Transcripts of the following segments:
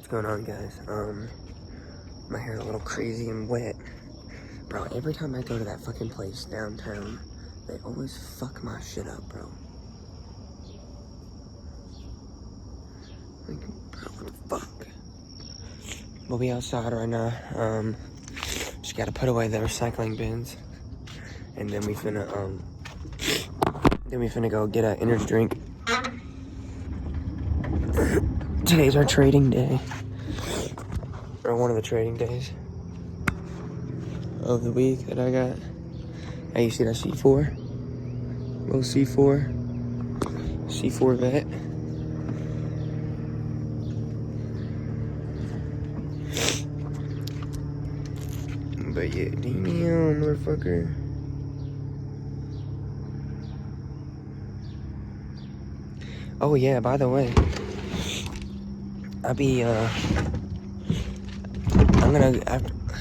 going on, guys? My hair's a little crazy and wet. Bro, every time I go to that fucking place downtown, they always fuck my shit up, bro. Like, bro, what the fuck? We'll be outside right now. Just gotta put away the recycling bins. And then we finna go get an energy drink. Today's our trading day. Or one of the trading days of the week that I got. Hey, you see that C4? Little C4 vet. But yeah, damn, motherfucker. Oh yeah, by the way, I'm gonna,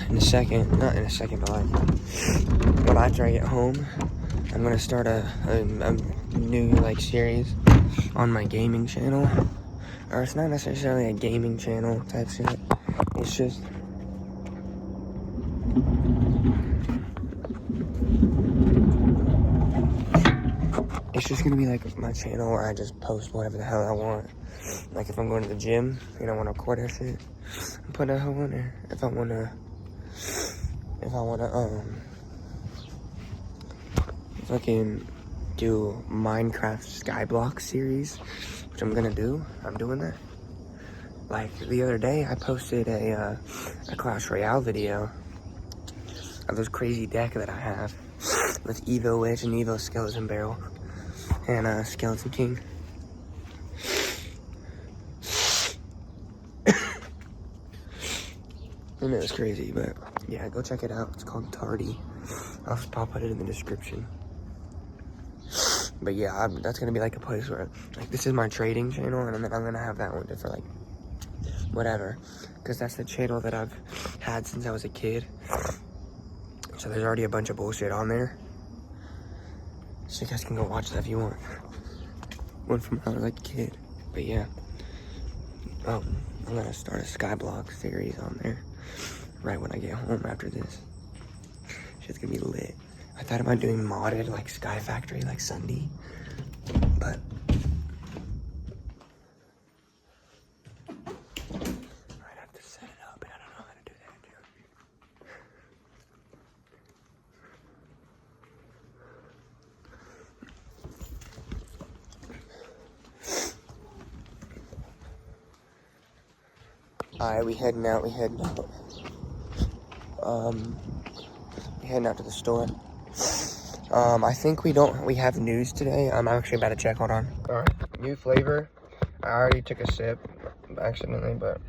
in a second, not in a second, but like, after I get home, I'm gonna start a new, like, series on my gaming channel. Or it's not necessarily a gaming channel type shit. It's just, gonna be like my channel where I just post whatever the hell I want. Like if I'm going to the gym and I want to record that shit, I put that hell on there. If I wanna fucking do Minecraft Skyblock series, which I'm doing that. Like the other day, I posted a Clash Royale video of this crazy deck that I have with Evo Witch and Evo Skeleton Barrel and Skeleton King. And it was crazy, but yeah, go check it out. It's called Tardy. I'll put it in the description. But yeah, that's gonna be like a place where, like, this is my trading channel, and then I'm gonna have that one for like whatever, because that's the channel that I've had since I was a kid. So there's already a bunch of bullshit on there. So you guys can go watch that if you want. One from when I was like a kid. But yeah. I'm gonna start a Skyblock series on there right when I get home after this. Shit's gonna be lit. I thought about doing modded like Sky Factory like Sunday, but I'd have to set it up and I don't know how to do that, dude. Alright, we heading out. We heading out to the store. I think we have news today. I'm actually about to check. Hold on. Alright, new flavor. I already took a sip accidentally, but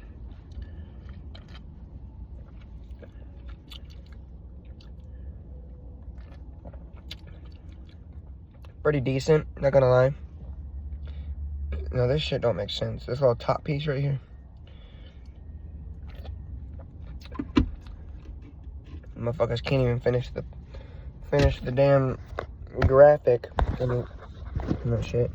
pretty decent, not gonna lie. No, this shit don't make sense. This little top piece right here. Motherfuckers can't even finish the damn graphic. No shit.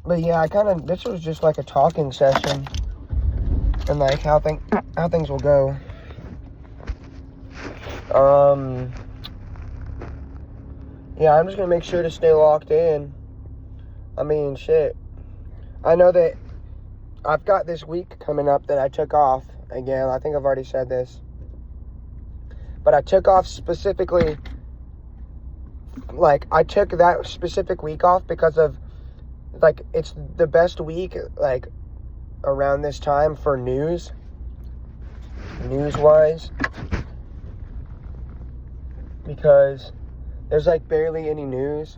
But yeah, this was just like a talking session and like how things will go. Yeah, I'm just gonna make sure to stay locked in. I mean, shit. I know that I've got this week coming up that I took off again. I think I've already said this. But I took off specifically, like, I took that specific week off because of, like, it's the best week, like, around this time for news-wise. Because there's, like, barely any news.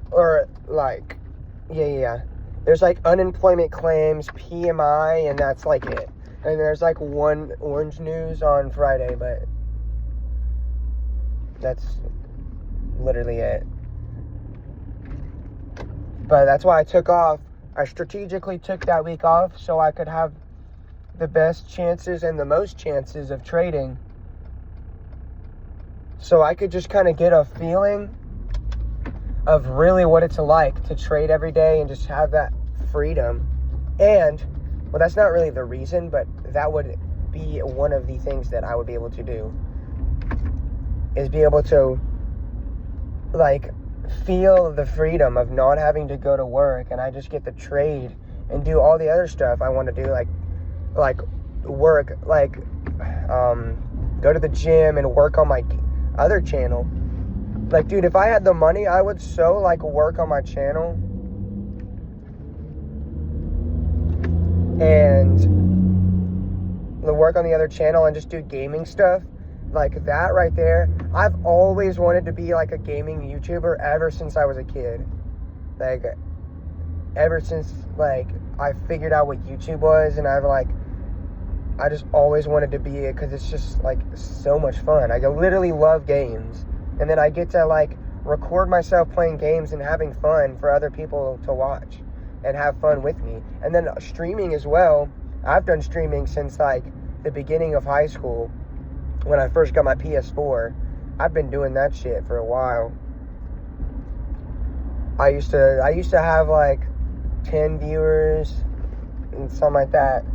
Or, like, yeah. There's, like, unemployment claims, PMI, and that's, like, it. And there's like one orange news on Friday, but that's literally it. But that's why I took off. I strategically took that week off so I could have the best chances and the most chances of trading. So I could just kind of get a feeling of really what it's like to trade every day and just have that freedom And, well, that's not really the reason, but that would be one of the things that I would be able to do, is be able to, like, feel the freedom of not having to go to work, and I just get to trade and do all the other stuff I want to do, like work, like, go to the gym and work on my other channel. Like, dude, if I had the money, I would so, like, work on my channel and work on the other channel and just do gaming stuff. Like, that right there. I've always wanted to be, like, a gaming YouTuber ever since I was a kid. Like, ever since, like, I figured out what YouTube was, and I just always wanted to be it because it's just, like, so much fun. I literally love games. And then I get to, like, record myself playing games and having fun for other people to watch and have fun with me. And then streaming as well. I've done streaming since, like, the beginning of high school when I first got my PS4. I've been doing that shit for a while. I used to have, like, 10 viewers and something like that.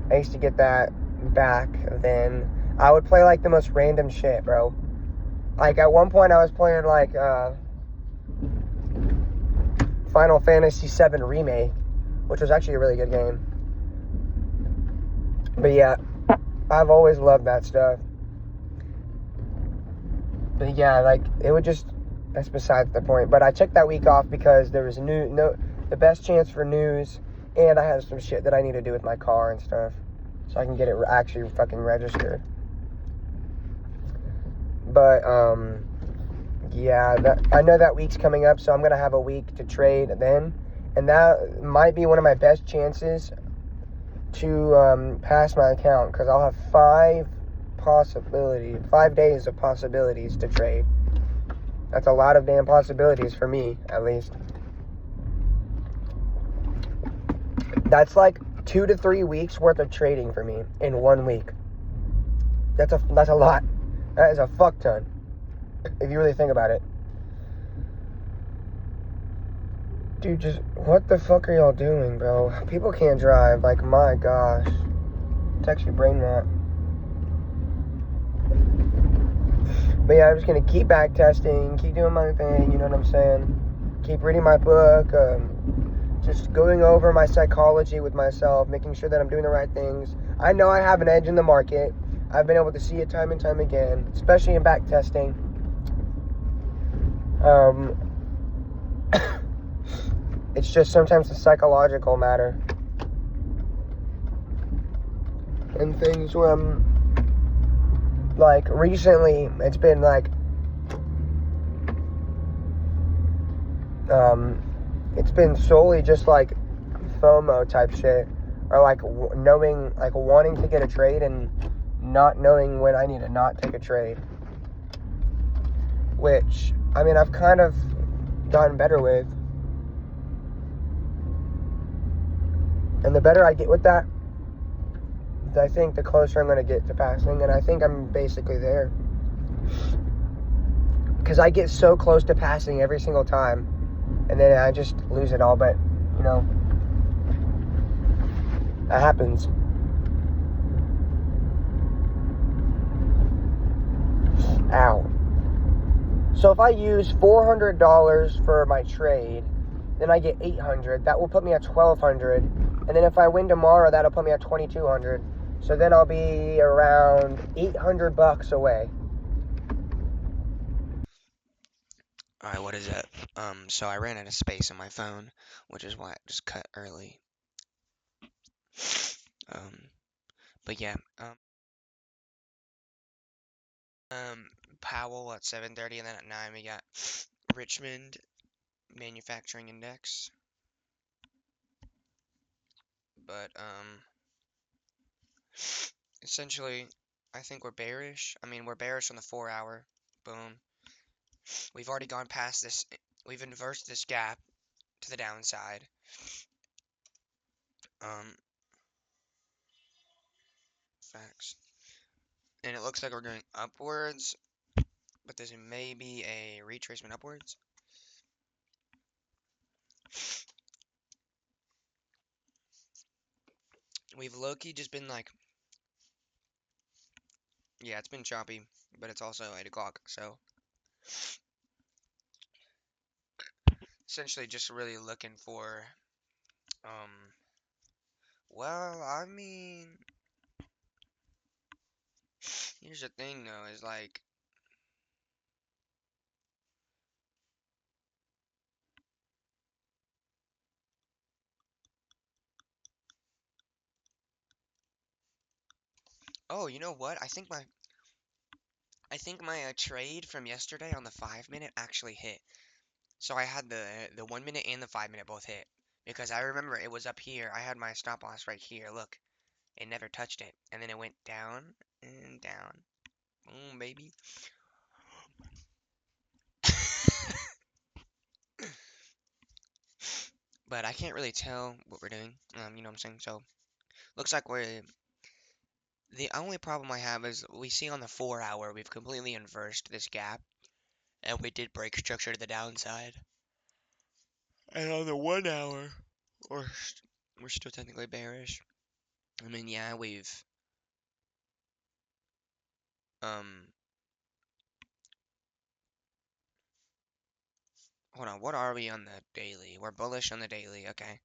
I used to get that back then. I would play, like, the most random shit, bro. Like, at one point I was playing, like, Final Fantasy VII Remake, which was actually a really good game. But yeah, I've always loved that stuff. But yeah, like, it would just, that's besides the point. But I took that week off because there was the best chance for news, and I had some shit that I need to do with my car and stuff, so I can get it actually fucking registered. But, yeah, I know that week's coming up, so I'm going to have a week to trade then. And that might be one of my best chances to pass my account, because I'll have 5 days of possibilities to trade. That's a lot of damn possibilities for me, at least. That's like 2 to 3 weeks worth of trading for me in 1 week. That's a lot. That is a fuck ton, if you really think about it. Dude, just, what the fuck are y'all doing, bro? People can't drive, like, my gosh. Text your brain rot. But yeah, I'm just gonna keep back testing, keep doing my thing, you know what I'm saying? Keep reading my book, just going over my psychology with myself, making sure that I'm doing the right things. I know I have an edge in the market. I've been able to see it time and time again, especially in back testing. It's just sometimes a psychological matter. And things where I'm, like, recently, it's been, like, it's been solely just, like, FOMO type shit. Or, like, knowing, like, wanting to get a trade and not knowing when I need to not take a trade. Which, I mean, I've kind of gotten better with. And the better I get with that, I think the closer I'm going to get to passing. And I think I'm basically there. Because I get so close to passing every single time. And then I just lose it all. But, you know, that happens. Ow. So if I use $400 for my trade, then I get $800. That will put me at $1,200. And then if I win tomorrow, that'll put me at $2,200. So then I'll be around $800 away. Alright, what is it? So I ran out of space on my phone, which is why I just cut early. But yeah, Powell at 7:30, and then at 9 we got Richmond Manufacturing Index. But, essentially, I think we're bearish. I mean, we're bearish on the 4-hour. Boom. We've already gone past this. We've inversed this gap to the downside. Facts. And it looks like we're going upwards, but there's maybe a retracement upwards. we've low-key just been like, yeah, it's been choppy, but it's also 8 o'clock, so essentially just really looking for, um, well, I mean, here's the thing though, is like, oh, you know what? I think my trade from yesterday on the 5 minute actually hit. So I had the 1 minute and the 5 minute both hit because I remember it was up here. I had my stop loss right here. Look, it never touched it, and then it went down and down. Boom, baby. But I can't really tell what we're doing. You know what I'm saying? So looks like we're the only problem I have is we see on the 4 hour we've completely inversed this gap, and we did break structure to the downside. And on the 1 hour, we're we're still technically bearish. I mean, yeah, we've um hold on, what are we on the daily? We're bullish on the daily, okay.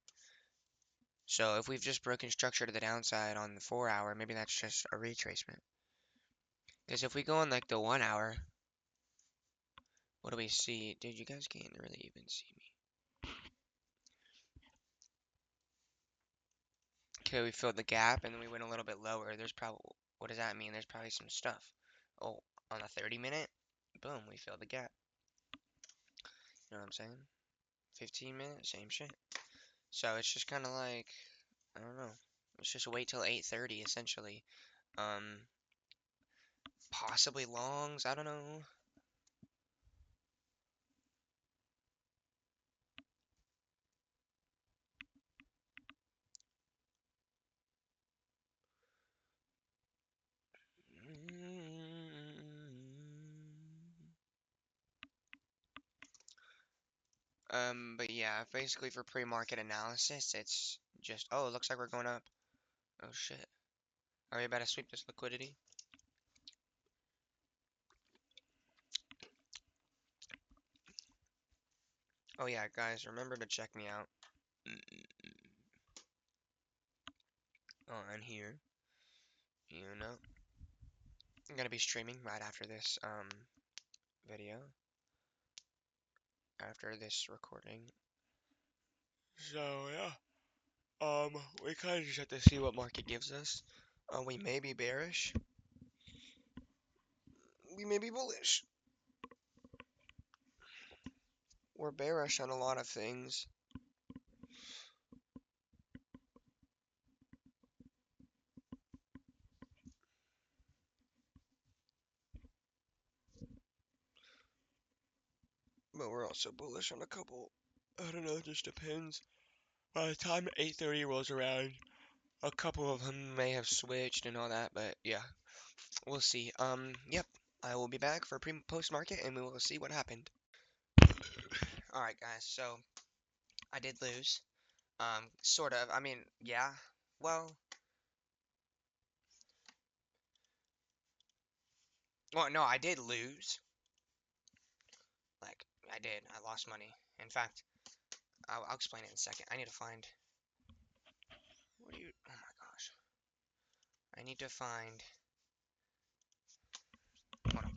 So if we've just broken structure to the downside on the 4 hour, maybe that's just a retracement. Because if we go on like the 1 hour, what do we see? Dude, you guys can't really even see me. Okay, we filled the gap and then we went a little bit lower. There's probably, what does that mean? There's probably some stuff. Oh, on the 30 minute, boom, we filled the gap. You know what I'm saying? 15 minute, same shit. So it's just kind of like, I don't know. Let's just wait till 8:30 essentially. Um, possibly longs, I don't know. But yeah, basically for pre-market analysis, it's just, oh, it looks like we're going up. Oh shit. Are we about to sweep this liquidity? Oh yeah, guys, remember to check me out on here. You know, I'm gonna be streaming right after this video, after this recording. So yeah, we kind of just have to see what market gives us. We may be bearish. We may be bullish. We're bearish on a lot of things. But we're also bullish on a couple. I don't know, it just depends. By the time 8:30 rolls around, a couple of them may have switched and all that, but yeah, we'll see. Yep, I will be back for post market and we will see what happened. Alright, guys, so I did lose. Sort of. I mean, yeah. Well, no, I did lose. Like, I did. I lost money. In fact, I'll explain it in a second. I need to find. What do you. Oh my gosh. I need to find. Hold on.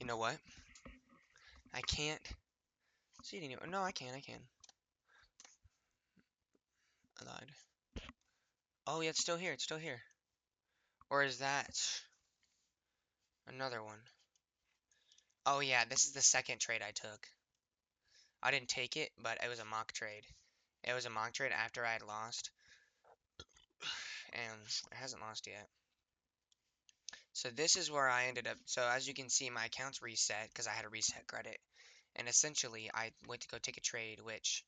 You know what? I can't. See it anywhere. No, I can. I can. I lied. Oh, yeah, it's still here. It's still here. Or is that another one? Oh, yeah, this is the second trade I took. I didn't take it, but it was a mock trade. It was a mock trade after I had lost. And it hasn't lost yet. So this is where I ended up. So as you can see, my account's reset because I had a reset credit. And essentially, I went to go take a trade, which,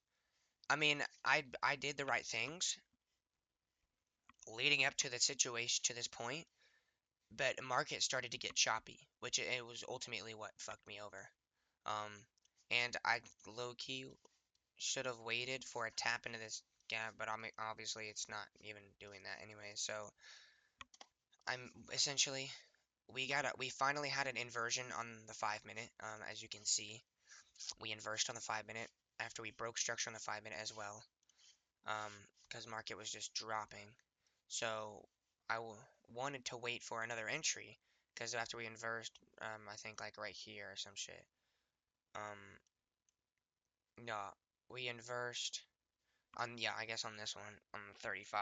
I mean, I did the right things leading up to the situation to this point, but the market started to get choppy, which it was ultimately what fucked me over. Um, and I low-key should have waited for a tap into this gap, but obviously it's not even doing that anyway. So I'm essentially we finally had an inversion on the 5 minute. As you can see, we inversed on the 5 minute after we broke structure on the 5 minute as well. Because market was just dropping. So wanted to wait for another entry because after we inversed, I think like right here or some shit. Um, no, we inversed on, yeah, I guess on this one on the 35.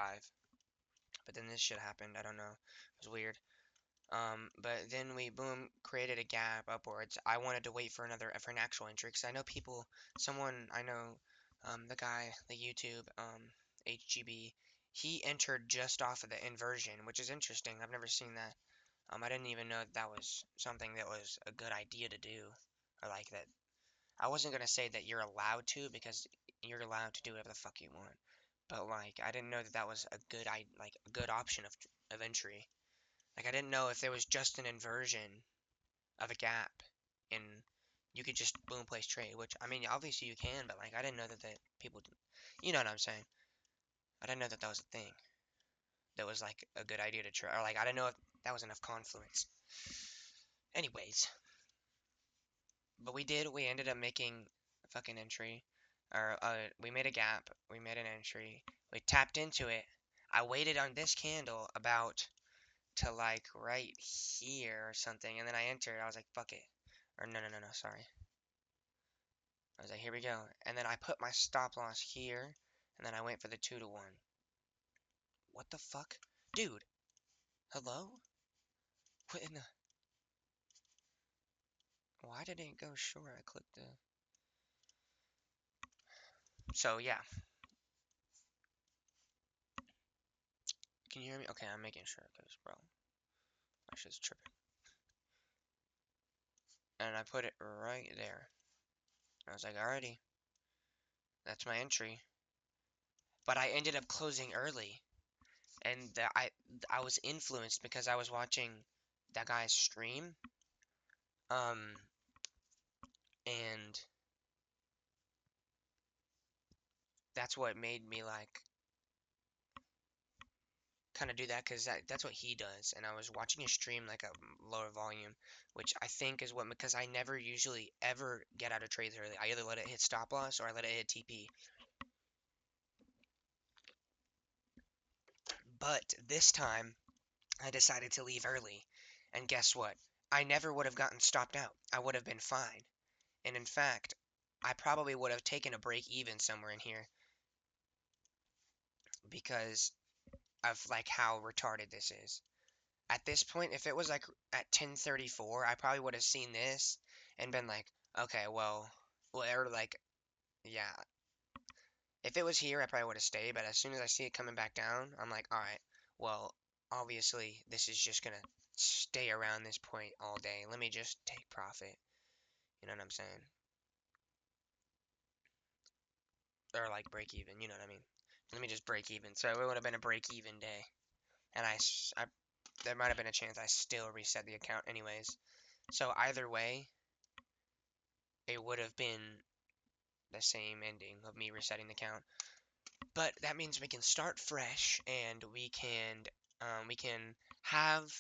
But then this shit happened. I don't know. It was weird. But then we boom created a gap upwards. I wanted to wait for an actual entry because I know people. Someone I know, the guy, the YouTube, HGB. He entered just off of the inversion, which is interesting. I've never seen that. I didn't even know that was something that was a good idea to do, or like that. I wasn't gonna say that you're allowed to because you're allowed to do whatever the fuck you want, but like I didn't know that that was a like a good option of entry. Like I didn't know if there was just an inversion of a gap and you could just boom place trade, which I mean obviously you can, but like I didn't know that people, you know what I'm saying? I didn't know that that was a thing. That was like a good idea to try, or like I didn't know if that was enough confluence. Anyways, but we did. We ended up making a fucking entry, or we made a gap. We made an entry. We tapped into it. I waited on this candle about to like right here or something, and then I entered. I was like, fuck it. Or no, sorry. I was like, here we go. And then I put my stop loss here, and then I went for the 2 to 1. What the fuck? Dude, hello? What in the... Why did it go short? I clicked the... So, yeah. Can you hear me? Okay, I'm making sure, because, bro, my shit's tripping. And I put it right there. I was like, alrighty, that's my entry. But I ended up closing early, and I was influenced because I was watching that guy's stream, um, and that's what made me like kind of do that because that's what he does. And I was watching his stream like a lower volume, which I think is what because I never usually ever get out of trades early. I either let it hit stop loss or I let it hit TP. But this time I decided to leave early, and guess what? I never would have gotten stopped out. I would have been fine. And in fact, I probably would have taken a break even somewhere in here because of like how retarded this is. At this point, if it was like at 10:34, I probably would have seen this and been like, okay, well, or like, yeah. If it was here, I probably would have stayed. But as soon as I see it coming back down, I'm like, all right, well, obviously this is just gonna stay around this point all day. Let me just take profit. You know what I'm saying? Or like break even. You know what I mean? Let me just break even. So it would have been a break even day, and there might have been a chance I still reset the account anyways. So either way, it would have been the same ending of me resetting the count. But that means we can start fresh and we can have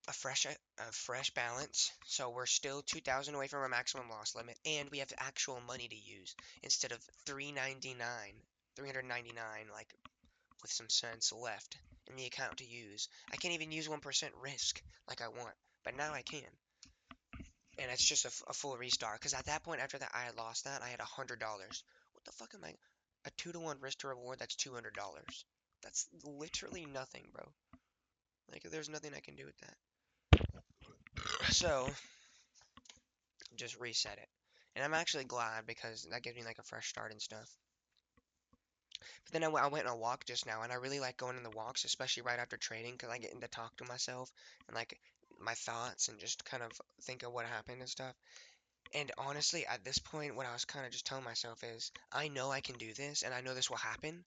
a fresh balance. So we're still 2,000 away from our maximum loss limit, and we have actual money to use instead of 399, like with some cents left in the account to use. I can't even use 1% risk like I want, but now I can. And it's just a full restart. Because at that point, after that, I had lost that. I had $100. What the fuck am I? A 2 to 1 risk to reward. That's $200. That's literally nothing, bro. Like, there's nothing I can do with that. So, just reset it. And I'm actually glad because that gives me like a fresh start and stuff. But then I went on a walk just now, and I really like going on the walks, especially right after trading, because I get to talk to myself and like my thoughts and just kind of think of what happened and stuff. And honestly, at this point, what I was kind of just telling myself is, I know I can do this, and I know this will happen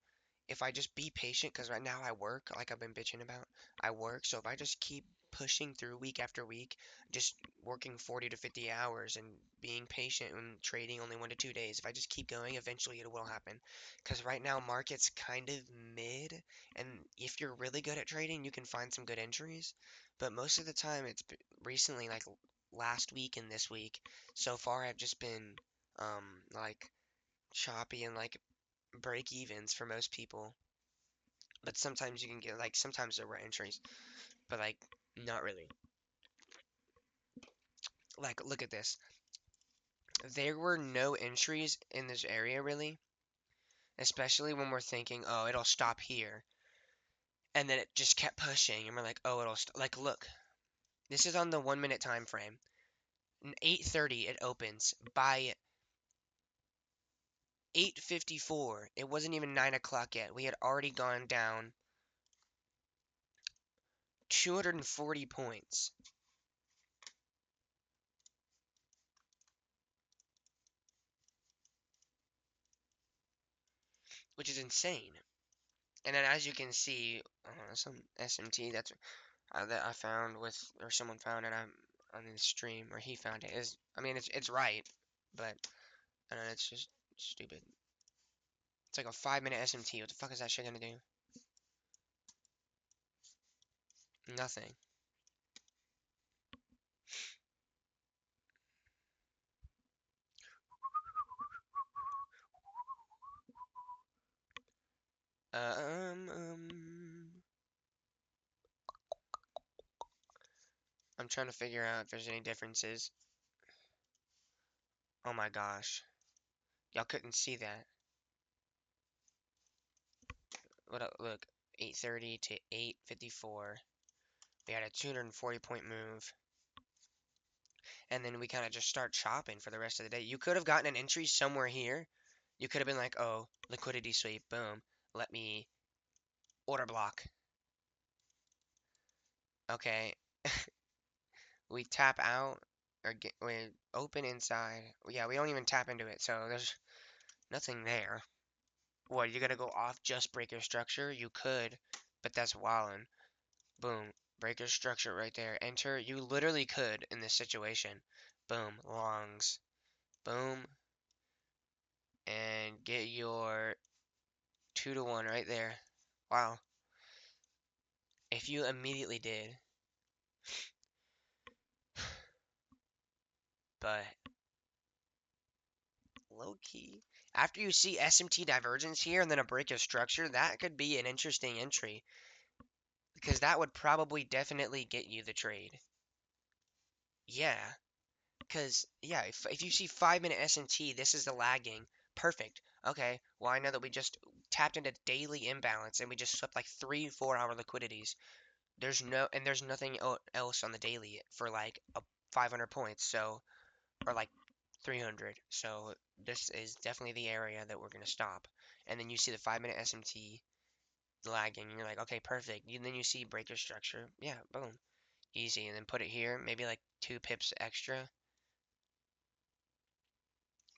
if I just be patient. Because right now I work, like I've been bitching about. I work, so if I just keep pushing through week after week, just working 40 to 50 hours and being patient and trading only 1 to 2 days, if I just keep going, eventually it will happen. Because right now, market's kind of mid, and if you're really good at trading, you can find some good entries. But most of the time, recently, like last week and this week, so far, I've just been like choppy and like break evens for most people. But sometimes you can get like sometimes there were entries, but like not really. Like look at this. There were no entries in this area really, especially when we're thinking, oh, it'll stop here. And then it just kept pushing and we're like, oh, like look. This is on the 1 minute time frame. 8:30 it opens. By 8:54, it wasn't even 9 o'clock yet. We had already gone down 240 points, which is insane. And then as you can see, some SMT that I found with, or someone found it on the stream, or he found it, is, I mean, it's right, but I don't know, it's just stupid. It's like a 5 minute SMT. What the fuck is that shit gonna do? Nothing. I'm trying to figure out if there's any differences. Oh my gosh. Y'all couldn't see that. Look, 8:30 to 8:54. We had a 240 point move. And then we kind of just start chopping for the rest of the day. You could have gotten an entry somewhere here. You could have been like, oh, liquidity sweep, boom. Let me order block. Okay. We tap out we open inside. Yeah, we don't even tap into it, so there's nothing there. What, you gotta go off just breaker structure? You could, but that's wildin'. Boom. Breaker structure right there. Enter. You literally could in this situation. Boom. Longs. Boom. And get your 2 to 1 right there. Wow. If you immediately did. But low key. After you see SMT divergence here and then a break of structure, that could be an interesting entry. Because that would probably definitely get you the trade. Yeah. Because, yeah, if you see 5 minute SMT, this is the lagging. Perfect. Okay, well, I know that we just tapped into daily imbalance and we just swept like 3 4 hour liquidities. There's nothing else on the daily for like 500 points, so, or like 300. So this is definitely the area that we're gonna stop. And then you see the 5 minute SMT lagging, and you're like, okay, perfect. And then you see breaker structure, yeah, boom, easy. And then put it here, maybe like 2 pips extra,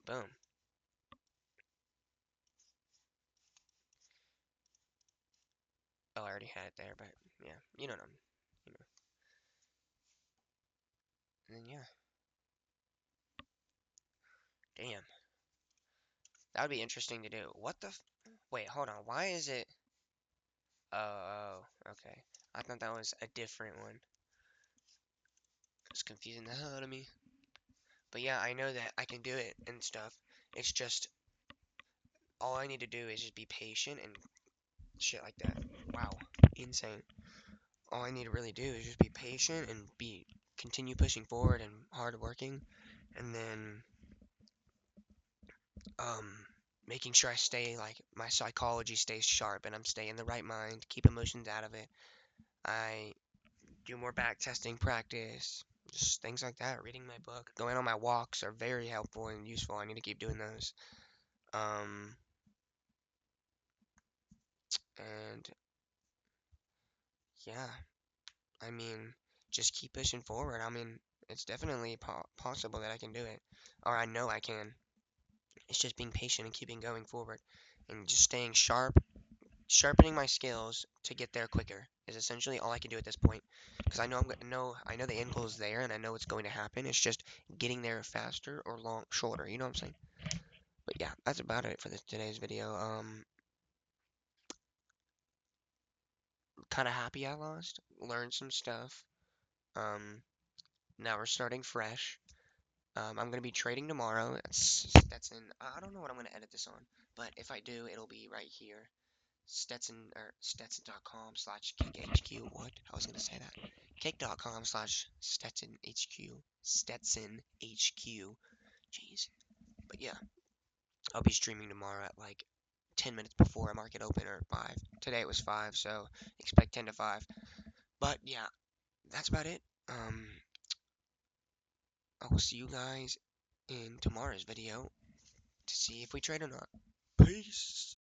boom. Oh, I already had it there, but yeah, you know what you know. And then yeah, damn, that would be interesting to do. What the? Wait, hold on. Why is it? Oh, okay. I thought that was a different one. It's confusing the hell out of me. But yeah, I know that I can do it and stuff. It's just all I need to do is just be patient and shit like that. Wow, insane. All I need to really do is just be patient and continue pushing forward and hard working, and then um making sure I stay like my psychology stays sharp and I'm staying in the right mind, keep emotions out of it. I do more back testing practice, just things like that. Reading my book, going on my walks are very helpful and useful. I need to keep doing those. Um, and yeah, I mean, just keep pushing forward. I mean, it's definitely possible that I can do it, or I know I can. It's just being patient and keeping going forward, and just staying sharp, sharpening my skills to get there quicker is essentially all I can do at this point. because I know the end goal is there, and I know it's going to happen. It's just getting there faster or shorter. You know what I'm saying? But yeah, that's about it for today's video. Kind of happy I lost. Learned some stuff. Um, Now we're starting fresh. I'm gonna be trading tomorrow. That's in. I don't know what I'm gonna edit this on, but if I do, it'll be right here. Stetson or Stetson.com/KickHQ. What? I was gonna say that. Kick.com/StetsonHQ. StetsonHQ. Jeez. But yeah, I'll be streaming tomorrow at like 10 minutes before market open or 5. Today it was 5, so expect 10 to 5. But yeah, that's about it. I will see you guys in tomorrow's video to see if we trade or not. Peace.